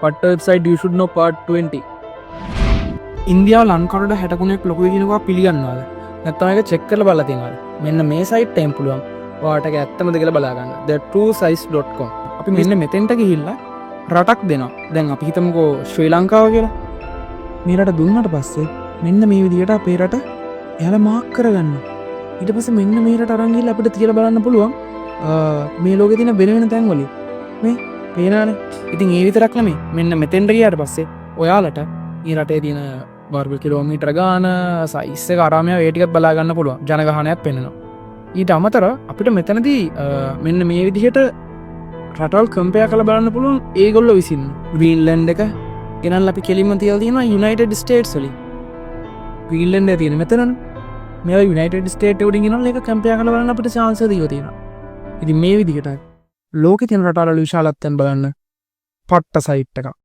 What website you should know part 20. ඉන්දියාව ලංකාවට 60 ගුණයක් ලොකුද කියනවා පිළිගන්නවාද? නැත්නම් ඒක චෙක් කරලා බලලා තියෙනවද? මෙන්න මේ සයිට් එකෙන් පුළුවන් ඔයාට ඒක ඇත්තමද කියලා බලා ගන්න. thetruesize.com. අපි මෙන්න මෙතෙන්ට ගිහිල්ලා රටක් දෙනවා. දැන් අපි හිතමුකෝ ශ්‍රී ලංකාව කියලා. මේ රට දුන්නාට පස්සේ මෙන්න මේ විදිහට අපේ රට එයාලා මාක් කරගන්න. ඊට පස්සේ මෙන්න මේ රට අරන් ගිහිල්ලා අපිට තියලා බලන්න පුළුවන් මේ ලෝකේ තියෙන වෙන වෙන තැන් වලින්. මේ පේනවනේ. ඉතින් ඒ විතරක් නෙමෙයි. මෙන්න මෙතෙන්ට ගියාට පස්සේ ඔයාලට මේ රටේ තියෙන වර්ග කිලෝමීටර ගාන සයිස් එක ආරාමය ඒ ටිකත් බලා ගන්න පුළුවන්. ජනගහනයක් පෙන්වනවා. ඊට අමතර අපිට මෙතනදී මෙන්න මේ විදිහට රටවල් කම්පෙයාර් කරලා බලන්න පුළුවන් ඒගොල්ලෝ විසින්. ග්‍රීන්ලන්ඩ් එක ගෙනල්ලා අපි කෙලින්ම තියලා තියෙනවා යුනයිටඩ් ස්ටේට්ස් වලින්. ග්‍රීන්ලන්ඩ් එක තියෙන මෙතනනේ. මේවා යුනයිටඩ් ස්ටේට් වලින් ගෙනල්ලා ඒක කම්පෙයාර් කරලා බලන්න අපිට chance එක දීලා තියෙනවා. ඉතින් මේ විදිහට ලෝකේ තියෙන රටවල් විශාලත්වයෙන් බලන්න පට්ට සයිට් එකක්.